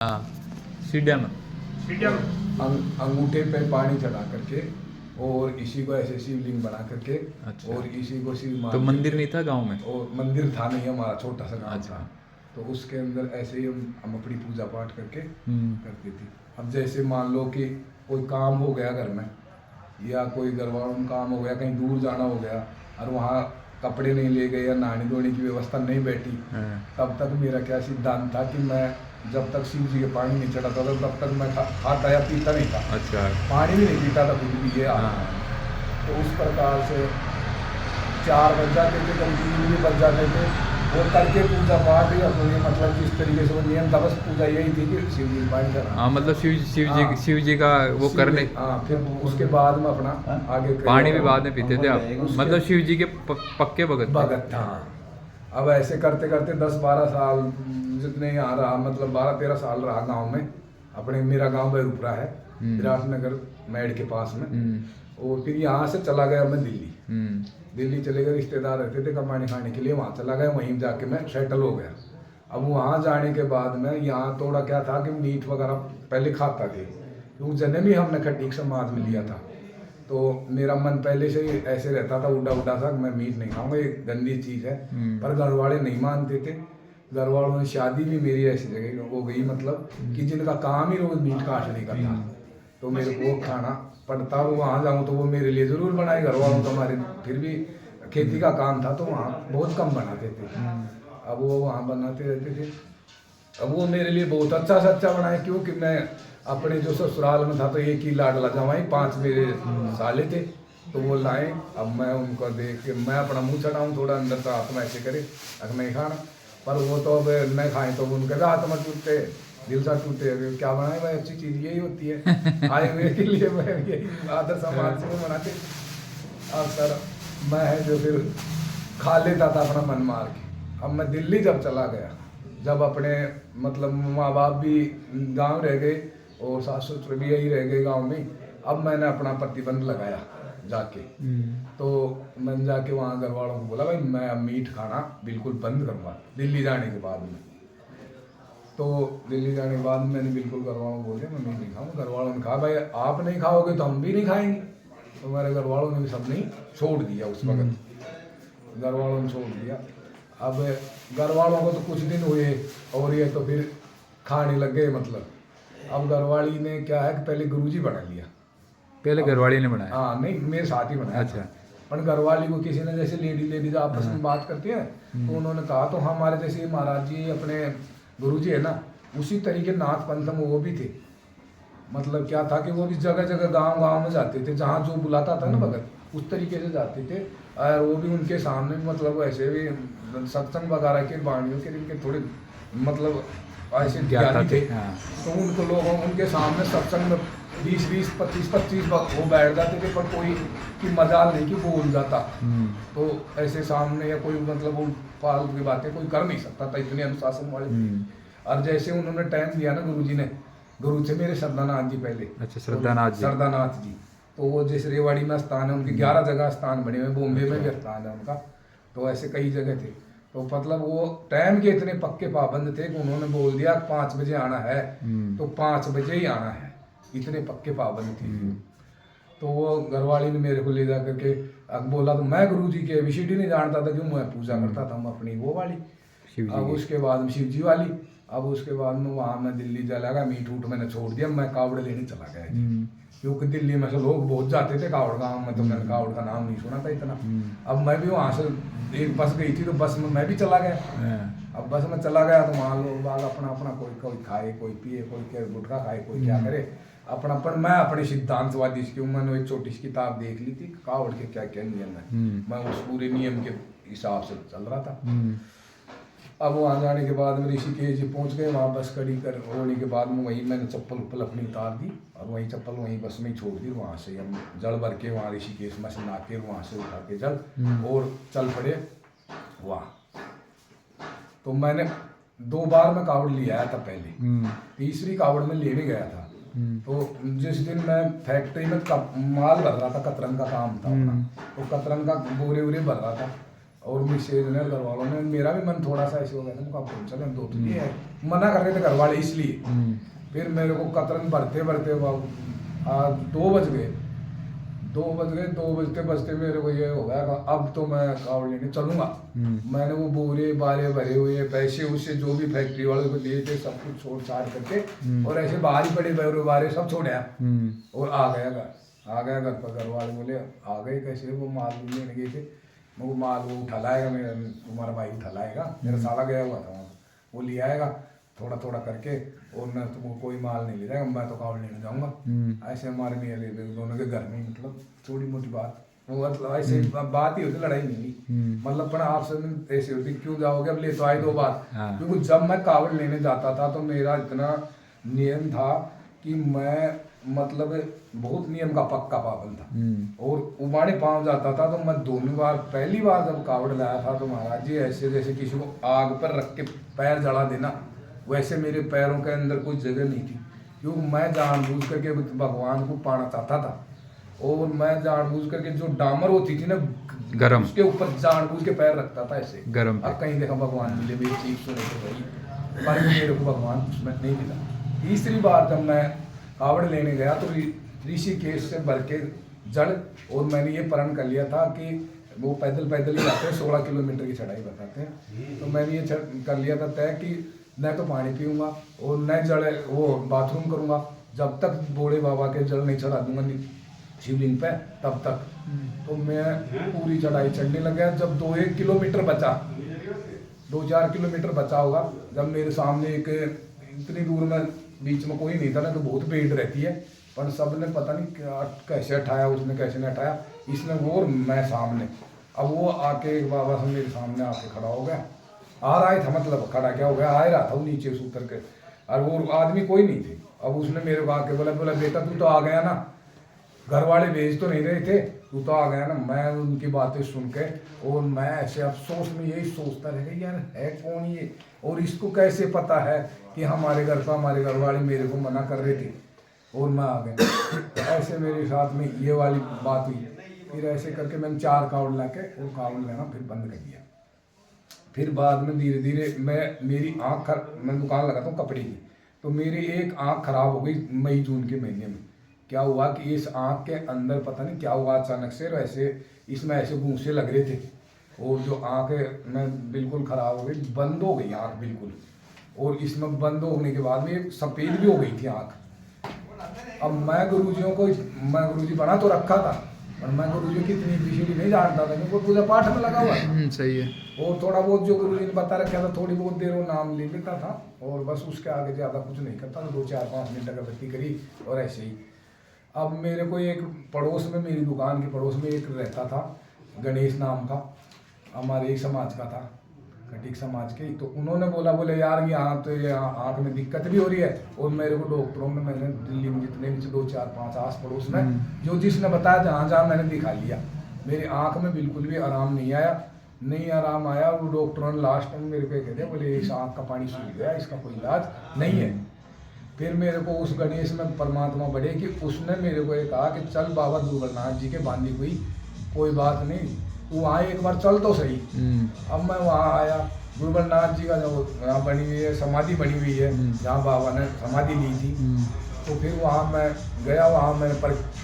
हाँ, सीढ़िया में। अंगूठे पे पानी चढ़ा करके और इसी को ऐसे शिवलिंग बना करके अच्छा। और इसी को शिव मान तो मंदिर करके- नहीं था गांव में? और मंदिर था नहीं, हमारा छोटा सा गांव अच्छा। था। तो उसके अंदर ऐसे ही हम अपनी पूजा पाठ करके हम्म। करती थी। अब जैसे मान लो कि कोई काम हो गया घर में या कोई घर वालों में काम हो गया, कहीं दूर जाना हो गया और वहाँ कपड़े नहीं ले गए या नहाने धोने की व्यवस्था नहीं बैठी, हाँ। तब तक मेरा क्या सिद्धांत था कि मैं जब तक शिव जी के पानी नहीं चढ़ाता था तब तक मैं खाता या पीता नहीं था, अच्छा। पानी भी नहीं पीता था खुद भी, ये हाल था। हाँ। तो उस प्रकार से 4 बज जाते थे, कभी 3 भी बज जाते थे, वो करके पूजा पाठ या अपनी मतलब जिस तरीके से वो नियम था, बस पूजा यही थी कि शिव जी पानी चढ़ाना। हाँ, मतलब हाँ। शिव जी का वो शिव- करने। हाँ, फिर उसके बाद में अपना आगे पानी भी बाद में पीते थे आप? उसके- मतलब शिव जी के पक्के भगत थे। भगत था। अब ऐसे करते करते 10-12 साल जितने यहाँ रहा, मतलब 12-13 साल रहा गांव में अपने। मेरा गांव बेरुपुरा है, विराटनगर मेड के पास में। और फिर यहाँ से चला गया मैं दिल्ली। दिल्ली चले गए, रिश्तेदार रहते थे कमाने खाने के लिए, वहाँ चला गया, वहीं जाके मैं सेटल हो गया। अब वहाँ जाने के बाद में यहाँ थोड़ा क्या था कि मीट वगैरह पहले खाता थे, क्योंकि जन्म ही हमने खटीक समाज में लिया था। तो मेरा मन पहले से ही ऐसे रहता था उड़ा उड़ा सा, मैं मीट नहीं खाऊंगा, ये गंदी चीज़ है। पर घर वाले नहीं मानते थे। घर वालों ने शादी भी मेरी ऐसी जगह हो गई, मतलब कि जिनका काम ही रोज मीट काटने का था, तो मेरे को वो खाना पड़ता। वो वहाँ जाऊँ तो वो मेरे लिए ज़रूर बनाए, घर वालों तो हमारे फिर भी खेती का काम था तो वहाँ बहुत कम बनाते थे। अब वो वहाँ बनाते रहते थे, अब वो मेरे लिए बहुत अच्छा से अच्छा बनाए, क्योंकि मैं अपने जो ससुराल में था तो एक ही लाडला जमाई, 5 मेरे साले थे, तो वो लाए। अब मैं उनको देख के मैं अपना मुंह चढ़ाऊँ, थोड़ा अंदर से हाथ में ऐसे करे, अब नहीं खाना। पर वो तो अब नहीं खाए तो उनके हाथ में टूटते, दिल सा टूटे, क्या बनाए भाई, अच्छी चीज़ यही होती है, आए हुए के लिए मैं यही आदर समाज से वो बनाते। अब सर मैं है जो फिर खा लेता था अपना मन मार के। अब मैं दिल्ली जब चला गया, जब अपने मतलब माँ बाप भी गांव रह गए और सास ससुर भी यही रह गए गांव में, अब मैंने अपना प्रतिबंध लगाया जाके। तो मैंने जाके वहाँ घर वालों को बोला भाई मैं अब मीट खाना बिल्कुल बंद करूँगा दिल्ली जाने के बाद में। तो दिल्ली जाने के बाद मैंने बिल्कुल घर वालों को बोल दिया मैं मीट नहीं खाऊँगा। घर वालों ने कहा भाई आप नहीं खाओगे तो हम भी नहीं खाएंगे। तो मेरे घर वालों ने भी सब नहीं छोड़ दिया उस वक्त, घर वालों ने छोड़ दिया। अब घर वालों को तो कुछ दिन हुए और ये तो फिर खाने लग गए। मतलब अब घरवाली ने क्या है कि पहले गुरुजी बना लिया। पहले घरवाली ने बनाया? हाँ, नहीं मेरे साथ ही बनाया। अच्छा। पर घरवाली को किसी ने, जैसे लेडीज आपस में बात करती है, तो उन्होंने कहा तो हमारे जैसे महाराज जी अपने गुरुजी है ना, उसी तरीके नाथ पंथ में वो भी थे। मतलब क्या था कि वो भी जगह जगह गांव गांव में जाते थे, जहाँ जो बुलाता था ना भगत, उस तरीके से जाते थे। और वो भी उनके सामने मतलब ऐसे भी सत्संग वगैरह के वाणियों के इनके थोड़े मतलब ऐसे ज्ञानी थे। हाँ। तो उनको लोगों उनके सामने सत्संग में 20-20, 25-25 वो बैठ जाते थे, पर कोई की मजाल नहीं कि बोल जाता। तो ऐसे सामने या कोई मतलब वो फालतू की बातें कोई कर नहीं सकता था, इतने अनुशासन वाले थे। और जैसे उन्होंने टाइम दिया ना गुरु जी ने, गुरु थे मेरे श्रद्धानाथ जी पहले। अच्छा, श्रद्धानाथ जी। श्रद्धानाथ जी तो वो जिस रेवाड़ी में स्थान है उनके 11 जगह स्थान बने हुए, बॉम्बे में भी स्थान है उनका, तो ऐसे कई जगह थे। तो मतलब वो टाइम के इतने पक्के पाबंद थे कि उन्होंने बोल दिया 5 बजे आना है तो 5 बजे ही आना है, इतने पक्के पाबंद थे। तो वो घरवाली ने मेरे को ले जा करके अब बोला, तो मैं गुरु जी के विशिष्ट नहीं जानता था, क्यों मैं पूजा करता था हम अपनी वो वाली शिव जी अब की। उसके बाद में शिव जी वाली। अब उसके बाद में वहाँ मैं दिल्ली चला गया, मीट उठ मैंने छोड़ दिया, मैं कावड़ लेने चला गया जी। क्योंकि दिल्ली में से लोग बहुत जाते थे कावड़ गाँव में, तो मैंने कावड़ का नाम नहीं सुना था इतना। अब मैं भी वहाँ से एक बस गई थी तो बस में मैं भी चला गया। अब बस में चला गया तो वहाँ लोग बाग अपना अपना कोई खाए, कोई पिए, कोई गुटखा खाए, कोई क्या करे अपना। पर मैं अपने सिद्धांतवादी क्यों, मैंने एक छोटी सी किताब देख ली थी कावड़ के क्या क्या नियम है, मैं उस पूरे नियम के हिसाब से चल रहा था। अब वहाँ जाने के बाद में ऋषिकेश जी पहुँच गए, वहाँ बस खड़ी कर होने के बाद में वहीं मैंने चप्पल उप्पल अपनी उतार दी और वहीं चप्पल वहीं बस में ही छोड़ दी। वहाँ से हम जल भर के वहाँ ऋषिकेश में से नहा के वहाँ से उठा के जल और चल पड़े वहाँ। तो मैंने 2 बार मैं कावड़ ले आया था पहले, तीसरी कावड़ में लेने गया था। तो जिस दिन मैं फैक्ट्री में माल भर रहा था, कतरन का काम था अपना, तो कतरन का बोरे वोरे भर रहा था। और मिसेज ने घर वालों ने, मेरा भी मन थोड़ा सा ऐसे हो गया था, मुझे चले दो तो ये है, मना कर रहे थे घर वाले इसलिए। फिर मेरे को कतरन भरते भरते 2 बज गए, 2 बजते बजते मेरे को ये हो गया कि अब तो मैं कावड़ लेने चलूंगा। मैंने वो बोरे बारे भरे हुए, पैसे उससे जो भी फैक्ट्री वाले को दिए थे सब कुछ छोड़ छाड़ करके और ऐसे बाहर ही पड़े बोरे बारे सब छोड़ा और आ गया घर पर। घर वाले बोले आ गए कैसे, वो माल लेने गए थे, वो माल वो उठा लाएगा, मेरा तुम्हारा भाई उठा लाएगा, मेरा साला गया हुआ था वहाँ, वो ले आएगा थोड़ा थोड़ा करके और मैं तुमको कोई माल नहीं ले जाएगा, मैं तो कावड़ लेने जाऊंगा। ऐसे हमारे नहीं दोनों के घर में मतलब छोटी मोटी बात, वो मतलब ऐसे बात ही होती, लड़ाई नहीं मतलब पर आपसे ऐसे होती क्यों जाओगे, अब ले तो आए 2 बार। क्योंकि जब मैं कावड़ लेने जाता था तो मेरा इतना नियम था कि मैं मतलब बहुत नियम का पक्का पाबंद था और उबाड़े पाँव जाता था। तो मैं दोनों बार, पहली बार जब कावड़ लाया था तो महाराज जी ऐसे जैसे किसी को आग पर रख के पैर जला देना, वैसे मेरे पैरों के अंदर कोई जगह नहीं थी, क्योंकि मैं जानबूझ करके भगवान को पाना चाहता था और मैं जानबूझ करके जो डामर होती थी ना गरम, उसके ऊपर जानबूझ के पैर रखता था ऐसे गरम। अब कहीं देखा भगवान मिले, मेरी चीख सुने तो वही, पर मेरे को भगवान उसमें नहीं मिला। तीसरी बार जब मैं कावड़ लेने गया तो ऋषिकेश से भर के जड़, और मैंने ये प्रण कर लिया था कि वो पैदल ही जाते हैं, 16 किलोमीटर की चढ़ाई बताते हैं, तो मैंने ये कर लिया था तय कि न तो पानी पीऊँगा और न जड़ वो बाथरूम करूँगा जब तक बूढ़े बाबा के जड़ नहीं चढ़ा दूंगा शिवलिंग पे तब तक। तो मैं पूरी चढ़ाई चढ़ने लग गया। जब 2-1 किलोमीटर बचा, 2-4 किलोमीटर बचा होगा, जब मेरे सामने एक इतनी दूर में बीच में कोई नहीं था ना, तो बहुत भीड़ रहती है, पर सब ने पता नहीं क्या कैसे उठाया, उसने कैसे नहीं उठाया, इसने वो और मैं सामने। अब वो आके बाबा से मेरे सामने आके खड़ा हो गया, आ रहा ही था मतलब खड़ा क्या हो गया, आ ही रहा था वो नीचे से उतर के, और वो आदमी कोई नहीं थे। अब उसने मेरे को आके बोला बेटा तू तो आ गया ना, घर वाले भेज तो नहीं रहे थे, तू तो आ गया ना। मैं उनकी बातें सुन के और मैं ऐसे अफसोस में यही सोचता रह गया, यार है कौन ये, और इसको कैसे पता है कि हमारे घर पर हमारे घर वाले मेरे को मना कर रहे थे और मैं आ गया। ऐसे मेरे साथ में ये वाली बात हुई। फिर ऐसे करके मैंने 4 कावड़ ला के और कावड़ लेना फिर बंद कर दिया। फिर बाद में धीरे धीरे मेरी आँख, मैं दुकान लगाता हूँ कपड़े की, तो मेरी एक आँख खराब हो गई मई जून के महीने में। क्या हुआ कि इस आँख के अंदर पता नहीं क्या हुआ अचानक से, वैसे इसमें ऐसे गूंसे लग रहे थे और जो आँख में बिल्कुल ख़राब हो गई, बंद हो गई आँख बिल्कुल, और इसमें बंद होने के बाद में सफ़ेद भी हो गई थी आँख। अब मैं गुरुजी बना तो रखा था, और मैं गुरुजी की इतनी विशेष नहीं जानता था, क्योंकि पूजा पाठ में लगा हुआ है। सही है। और थोड़ा बहुत जो गुरुजी ने बता रखा था, थोड़ी बहुत देर वो नाम ले लेता था और बस उसके आगे ज़्यादा कुछ नहीं करता था। 2-4-5 मिनट अगरबत्ती करी और ऐसे ही। अब मेरे को एक पड़ोस में, मेरी दुकान के पड़ोस में एक रहता था, गणेश नाम का, हमारे एक समाज का था, खटीक समाज के। तो उन्होंने बोले यार यहाँ तो ये आँख में दिक्कत भी हो रही है, और मेरे को डॉक्टरों में, मैंने दिल्ली में जितने भी 2-4-5 आस पड़ोस में जो जिसने बताया जहाँ मैंने दिखा लिया, मेरी आँख में बिल्कुल भी आराम नहीं आया। वो डॉक्टरों ने लास्ट में मेरे को कहते बोले इस आँख का पानी सूख गया, इसका कोई इलाज नहीं है। फिर मेरे को उस गणेश में परमात्मा बढ़े कि उसने मेरे को ये कहा कि चल बाबा दुर्गानाथ जी के बांधी हुई, कोई बात नहीं, तू वहाँ एक बार चल तो सही। अब मैं वहाँ आया, दुर्गानाथ जी का जो यहाँ बनी हुई है, समाधि बनी हुई है, जहाँ बाबा ने समाधि ली थी, तो फिर वहाँ मैं गया, वहाँ मैंने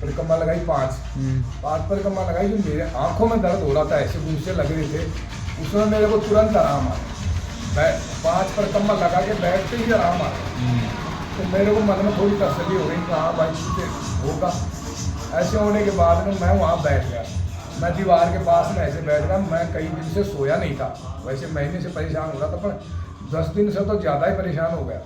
परिक्रमा लगाई 5 परिक्रमा लगाई। जो मेरे आँखों में दर्द हो रहा था, ऐसे गूंसे लग रहे थे, उसमें मेरे को तुरंत आराम आया। 5 परिक्रमा लगा के बैठते ही आराम आया। तो मेरे को मन में थोड़ी तसल्ली हो गई कि हाँ भाई ठीक होगा। ऐसे होने के बाद में मैं वहाँ बैठ गया, मैं दीवार के पास में ऐसे बैठ गया। मैं कई दिन से सोया नहीं था, वैसे महीने से परेशान हो रहा था, पर 10 दिन से तो ज़्यादा ही परेशान हो गया।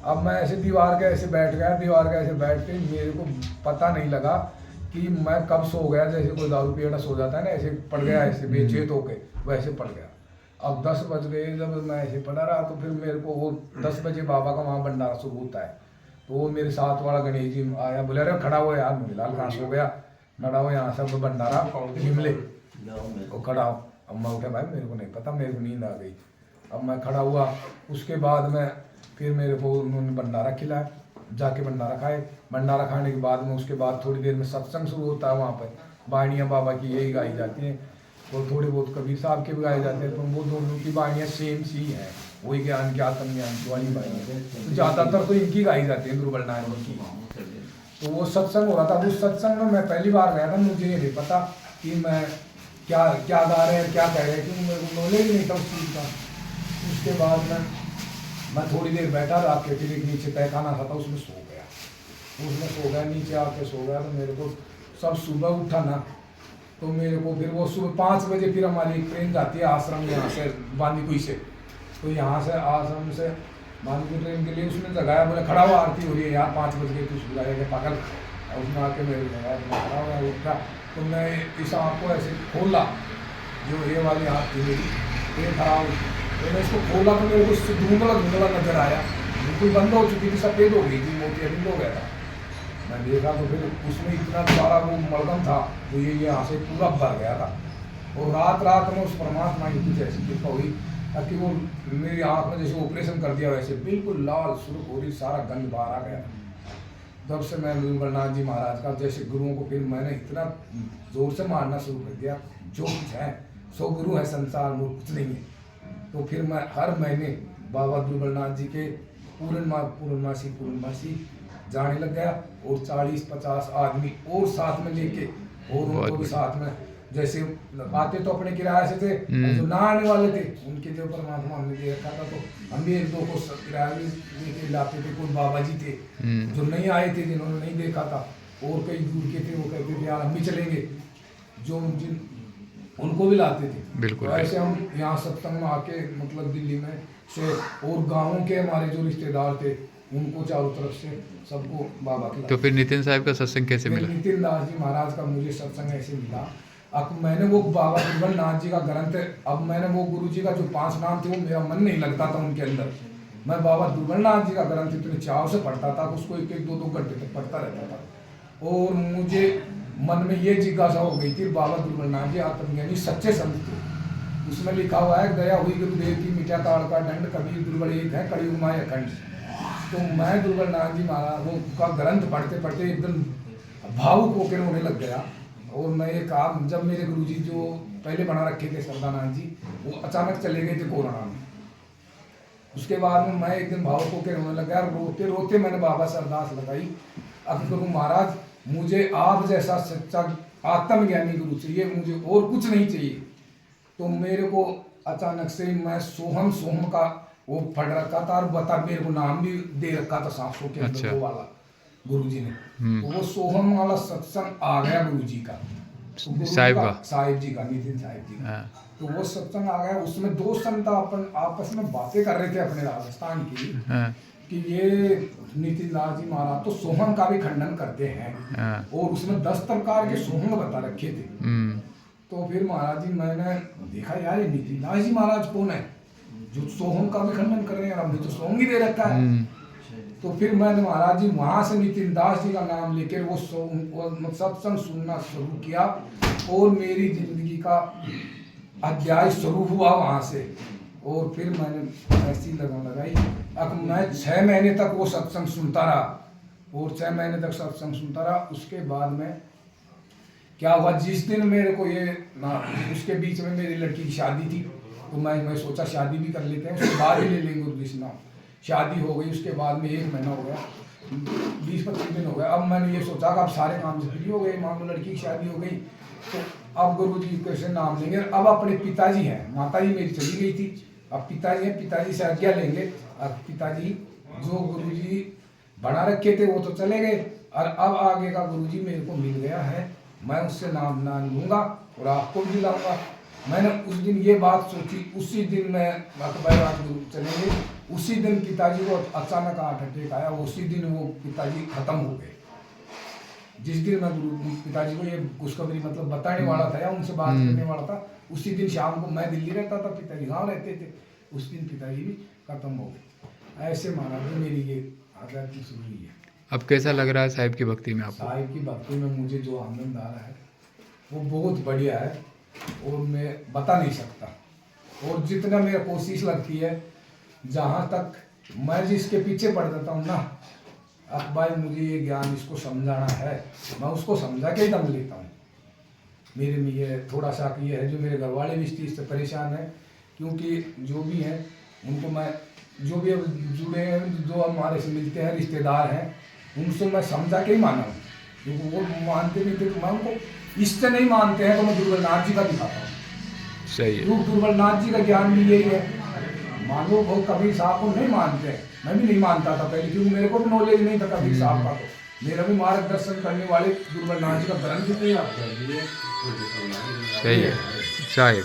अब मैं ऐसे दीवार के ऐसे बैठ गया, दीवार के ऐसे बैठ के मेरे को पता नहीं लगा कि मैं कब सो गया। जैसे कोई दारू पिएड़ा सो जाता है ना, ऐसे पड़ गया, ऐसे बेचैन होके वैसे पड़ गया। अब 10 बज गए, जब मैं ऐसे पड़ा रहा तो फिर मेरे को वो 10 बजे बाबा का वहाँ भंडारा शुरू होता है। तो वो मेरे साथ वाला गणेश जी आया, बोले अरे खड़ा हो यार, फिलहाल कहाँ सो गया, खड़ा हो यहाँ से भंडारा निमले, वो खड़ा हो। अब मैं उठा, भाई मेरे को नहीं पता, मेरे को नींद आ गई। अब मैं खड़ा हुआ, उसके बाद में फिर मेरे को उन्होंने भंडारा खिलाया, जाके भंडारा खाए। भंडारा खाने के बाद में उसके बाद थोड़ी देर में सत्संग शुरू होता है, वहाँ पर बाणियाँ बाबा की यही गाई जाती हैं। और थोड़े बहुत कबीर साहब के भी गाए जाते हैं, तो वो दोनों की वाणियाँ सेम सी है, वही ज्ञान की आत्म ज्ञान की वाली वाणी है। तो ज़्यादातर तो इनकी गाई जाती है, दुर्बलनाथ जी की। तो वो सत्संग हो रहा था, उस सत्संग में मैं पहली बार गया था, मुझे ये नहीं पता कि मैं क्या क्या गा रहे हैं क्या कह रहे हैं, क्योंकि मेरे को नॉलेज नहीं था उस चीज़ का। उसके बाद मैं थोड़ी देर बैठा रहा के, फिर एक नीचे तहखाना था उसमें सो गया। उसमें सो गया, नीचे आके सो गया। तो मेरे को सब सुबह उठा ना, तो मेरे को फिर वो सुबह 5 बजे फिर हमारी एक ट्रेन जाती है आश्रम यहाँ से बांदीकुई से। तो यहाँ से आश्रम से बांदीकुई ट्रेन के लिए उसने जगाया, बोले खड़ा हुआ आरती हो रही है यार 5 बज गए, कुछ बुलाएगा पागल। और उसमें आके मेरे जगह खड़ा हुआ उठा, तो मैं इस आँख को ऐसे खोला, जो ये वाली आँख थी मेरी, ये खराब। तो मैं इसको खोला तो मेरे को धुंधला धुंधला नजर आया, बिल्कुल बंद हो चुकी थी, सफ़ेद हो गई थी, मोतियाबिंद हो गया था। मैं देखा तो फिर उसमें इतना सारा वो मलगम था, तो ये यहाँ से पूरा भर गया था। और रात में उस परमात्मा की कुछ ऐसी कृपा हुई ताकि वो मेरी आँख में जैसे ऑपरेशन कर दिया वैसे बिल्कुल लाल सुर्ख हो रही, सारा गंद बाहर आ गया। तब से मैं दुर्बलनाथ जी महाराज का जैसे गुरुओं को फिर मैंने इतना जोर से मारना शुरू कर दिया, जो कुछ है 100 गुरु है संसार में, कुछ नहीं है। तो फिर मैं हर महीने बाबा दुर्बलनाथ जी के पूर्णमासी जाने लग गया, और 40-50 आदमी और साथ में लेके, और उनको भी साथ में, जैसे आते तो अपने किराए से थे, जो ना आने वाले थे उनके जो परमात्मा हमने दे रखा था, तो हम भी 1-2 को किराया भी लेके लाते थे। कोई बाबा जी थे जो नहीं आए थे, जिन्होंने नहीं देखा था, और कई दूर के थे, वो कहते थे यार हम भी चलेंगे, जो उनको भी लाते थे। बिल्कुल। तो ऐसे हम यहाँ सत्संग में आके मतलब दिल्ली में से, और गाँवों के हमारे जो रिश्तेदार थे उनको चारों तरफ से सबको बाबा की। तो फिर नितिन साहब का सत्संग कैसे मिला? नितिन दास जी महाराज का मुझे सत्संग ऐसे मिला, अब मैंने वो बाबा दुर्बलनाथ जी का ग्रंथ, अब मैंने वो गुरु जी का जो 5 नाम थे, वो मेरा मन नहीं लगता था उनके अंदर। मैं बाबा दुर्बलनाथ जी का ग्रंथ इतने चाव से पढ़ता था, उसको 1-2 घंटे तक पढ़ता रहता था। और मुझे मन में ये जिज्ञासा हो गई थी, बाबा दुर्बलनाथ जी आत्मज्ञानी सच्चे संत थे। उसमें लिखा हुआ है, दया हुई गुरुदेव की मिटा काल का दंड, कबीर दुर्बल एक है कलयुग माय अखंड। तो मैं दुर्बलनाथ जी महाराज वो का ग्रंथ पढ़ते पढ़ते एकदम भावुक होकर होने लग गया। और मैं ये कहा, जब मेरे गुरुजी जो पहले बना रखे थे सरदानाथ जी, वो अचानक चले गए थे कोरोना में। उसके बाद में मैं एक दिन भावुक होकर रोने लग गया, रोते रोते मैंने बाबा से अरदास लगाई, अब गुरु महाराज मुझे आप जैसा सच्चा आत्मज्ञानी गुरु चाहिए, मुझे और कुछ नहीं चाहिए। तो मेरे को अचानक से मैं सोहम का वो पढ़ रखा था, और बता मेरे को नाम भी दे रखा था सांसों के अंदर। अच्छा। वो वाला गुरुजी ने, तो वो सोहम वाला सत्संग आ गया गुरुजी का, साहिब जी का नितिन साहिब जी का। तो वो सत्संग आ गया, उसमें 2 संत आपस में बातें कर रहे थे अपने राजस्थान की, कि ये नितिन दास जी महाराज तो सोहम का भी खंडन करते हैं, और उसमें 10 प्रकार के सोहम बता रखे थे। तो फिर महाराज जी मैंने देखा यार ये नितिन दास जी महाराज कौन है जो सोहम का भी खंडन कर रहे हैं, हमने तो सोहम ही दे रखा है। तो फिर मैंने महाराज जी वहाँ से नितिन दास जी का नाम लेकर वो सत्संग सुनना शुरू किया, और मेरी जिंदगी का अध्याय शुरू हुआ वहाँ से। और फिर मैंने ऐसी लगन लगाई, अब मैं 6 महीने तक वो सत्संग सुनता रहा, और 6 महीने तक सत्संग सुनता रहा। उसके बाद में क्या हुआ, जिस दिन मेरे को ये उसके बीच में मेरी लड़की की शादी थी, तो मैं सोचा शादी भी कर लेते हैं, उसके बाद ही ले लेंगे गुरुजी नाम। शादी हो गई, उसके बाद में 1 महीना हो गया, 20-25 दिन हो गया। अब मैंने ये सोचा कि अब सारे काम से फ्री हो गए, मान लो लड़की की शादी हो गई, तो अब गुरुजी कैसे नाम लेंगे। अब अपने पिताजी हैं, माता जी मेरी चली गई थी, अब पिताजी हैं, पिताजी से आज्ञा लेंगे। अब पिताजी जो गुरुजी बना रखे थे वो तो चले गए, और अब आगे का गुरुजी मेरे को मिल गया है, मैं उससे नाम लूँगा और आपको भी लाऊंगा। मैंने उस दिन ये बात सोची, उसी दिन मैं गुरु चलेंगे, उसी दिन पिताजी को अचानक हार्ट अटैक आया, उसी दिन वो पिताजी खत्म हो गए। जिस दिन मैं पिताजी को ये खुशखबरी मतलब बताने वाला था या उनसे बात करने वाला था, उसी दिन शाम को मैं दिल्ली रहता था, पिताजी गाँव रहते थे, उस दिन पिताजी भी खत्म हो गए। ऐसे महाराज मेरी ये आध्यात्मिक शुरू हुई है। अब कैसा लग रहा है साहिब की भक्ति में आपको? साहिब की भक्ति में मुझे जो आनंद आ रहा है वो बहुत बढ़िया है, और मैं बता नहीं सकता। और जितना मेरा कोशिश लगती है, जहाँ तक मैं जिसके पीछे पड़ जाता हूँ ना, अब भाई मुझे ये ज्ञान इसको समझाना है, मैं उसको समझा के ही दम लेता हूँ। मेरे में ये थोड़ा सा ये है, जो मेरे घर वाले भी इस चीज़ से परेशान हैं, क्योंकि जो भी हैं उनको मैं, जो भी अब जुड़े हैं, जो हमारे से मिलते हैं रिश्तेदार हैं, उनसे मैं समझा के ही माना हूँ, क्योंकि वो मानते नहीं थे तो मैं उनको इससे नहीं मानते हैं, तो मैं दुर्बलनाथ जी का दिखाता हूँ। सही है। दुर्बलनाथ जी का ज्ञान भी यही है। मानो वो कबीर साहब को नहीं मानते हैं, मैं भी नहीं मानता था पहले, क्योंकि मेरे को भी नॉलेज नहीं था कबीर साहब का, तो मेरा भी मार्गदर्शन करने वाले दुर्बलनाथ जी का ग्रंथ भी तैयार कर दिए। सही है। शायद